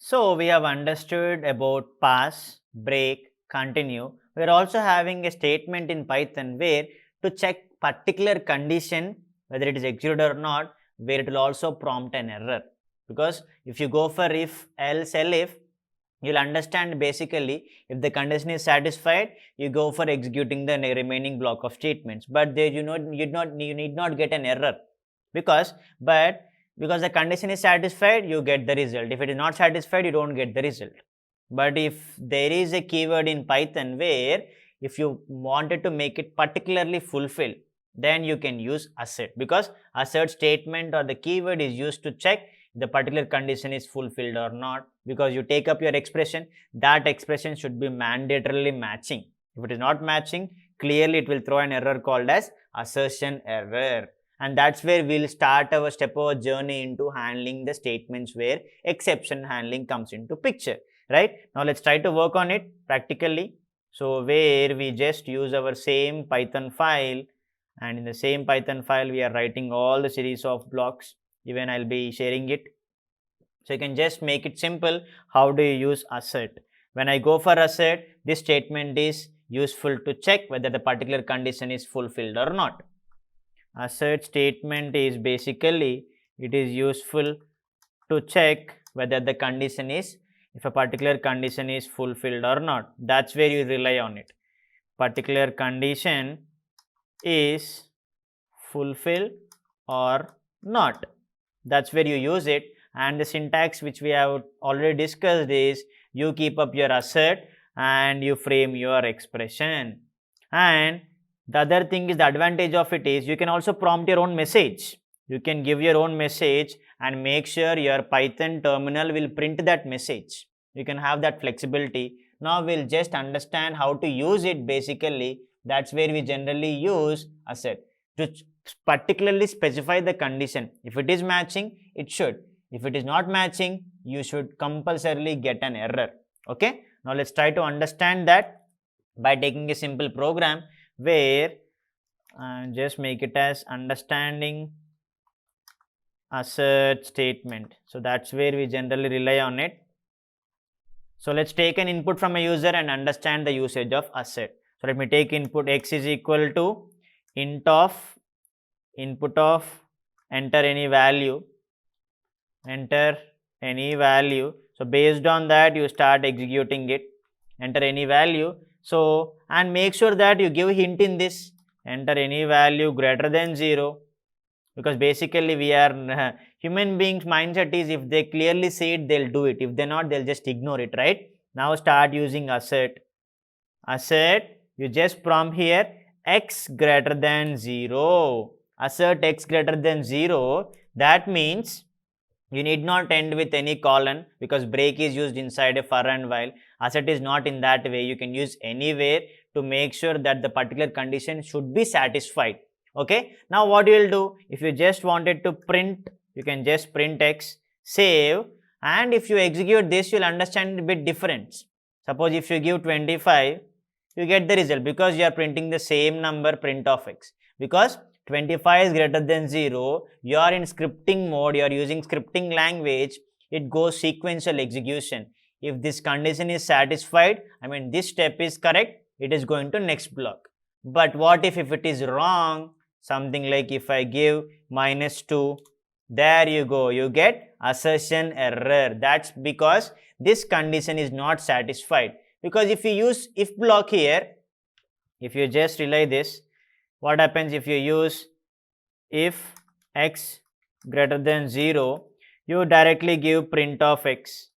So we have understood about pass, break, continue. We are also having a statement in Python where to check particular condition whether it is executed or not, where it will also prompt an error. Because if you go for if, else, elif, you'll understand basically if the condition is satisfied, you go for executing the remaining block of statements. But there you need not get an error because because the condition is satisfied, you get the result. If it is not satisfied, you don't get the result. But if there is a keyword in Python where if you wanted to make it particularly fulfill, then you can use assert, because assert statement or the keyword is used to check the particular condition is fulfilled or not. Because you take up your expression, that expression should be mandatorily matching. If it is not matching, clearly it will throw an error called as assertion error. And that's where we'll start our step over journey into handling the statements where exception handling comes into picture. Right? Now let's try to work on it practically. So where we just use our same Python file, and in the same Python file we are writing all the series of blocks. Even I'll be sharing it. So you can just make it simple. How do you use assert? When I go for assert, this statement is useful to check whether the particular condition is fulfilled or not. Assert statement is basically, it is useful to check whether the condition is, if a particular condition is fulfilled or not. That's where you rely on it. Particular condition is fulfilled or not. That's where you use it. And the syntax which we have already discussed is you keep up your assert and you frame your expression. And the other thing is, the advantage of it is you can also prompt your own message. You can give your own message and make sure your Python terminal will print that message. You can have that flexibility. Now we'll just understand how to use it basically. That's where we generally use assert to particularly specify the condition. If it is matching, it should. If it is not matching, you should compulsorily get an error. Okay. Now let's try to understand that by taking a simple program where just make it as understanding assert statement. So that's where we generally rely on it. So let's take an input from a user and understand the usage of assert. So let me take input x is equal to int of input of enter any value. So based on that you start executing it. Enter any value. So and make sure that you give hint in this, enter any value greater than 0, because basically we are human beings mindset is if they clearly see it, they'll do it. If they're not, they'll just ignore it, right? Now start using assert. Assert, you just prompt here x greater than 0. Assert x greater than 0. That means you need not end with any colon, because break is used inside a for and while. Assert is not in that way. You can use anywhere to make sure that the particular condition should be satisfied. Okay. Now what you will do, if you just wanted to print, you can just print x, save, and if you execute this, you will understand a bit difference. Suppose if you give 25, you get the result because you are printing the same number, print of x. Because 25 is greater than 0, you are in scripting mode, you are using scripting language, it goes sequential execution. If this condition is satisfied, this step is correct, it is going to next block. But what if it is wrong? Something like if I give -2, there you go, you get assertion error. That's because this condition is not satisfied. Because if you use if block here, if you just relay this, what happens if you use if x greater than 0, you directly give print of x.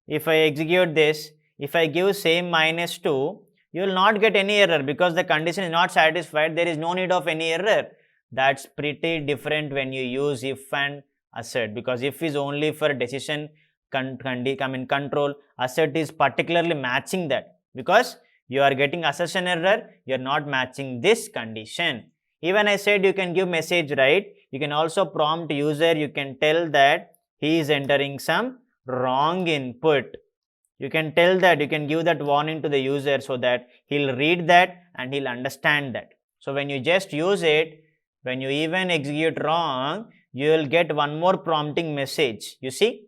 If I execute this, if I give same -2, you will not get any error because the condition is not satisfied. There is no need of any error. That's pretty different when you use if and assert, because if is only for decision control. Assert is particularly matching that, because you are getting assertion error, you are not matching this condition. Even I said you can give message, right? You can also prompt user, you can tell that he is entering some wrong input. You can tell that, you can give that warning to the user so that he'll read that and he'll understand that. So when you just use it, when you even execute wrong, you will get one more prompting message. You see,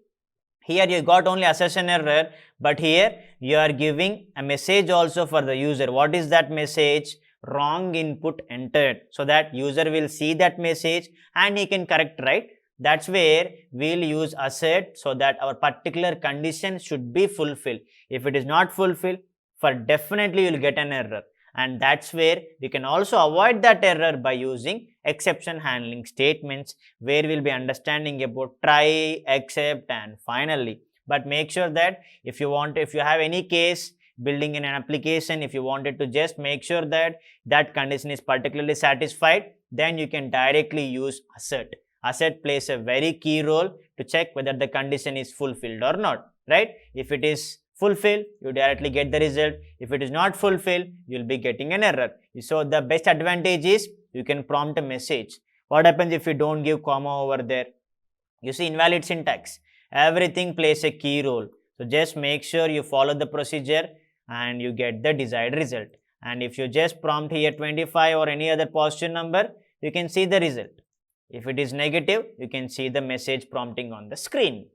Here you got only assertion error, but here you are giving a message also for the user. What is that message? Wrong input entered. So that user will see that message and he can correct, right? That's where we'll use assert so that our particular condition should be fulfilled. If it is not fulfilled, for definitely you'll get an error. And that's where we can also avoid that error by using exception handling statements, where we'll be understanding about try, except, and finally. But make sure that if you have any case building in an application, if you wanted to just make sure that that condition is particularly satisfied, then you can directly use assert. Assert plays a very key role to check whether the condition is fulfilled or not, right? If it is fulfilled, you directly get the result. If it is not fulfilled, you will be getting an error. So the best advantage is you can prompt a message. What happens if you don't give comma over there? You see invalid syntax. Everything plays a key role. So just make sure you follow the procedure and you get the desired result. And if you just prompt here 25 or any other positive number, you can see the result. If it is negative, you can see the message prompting on the screen.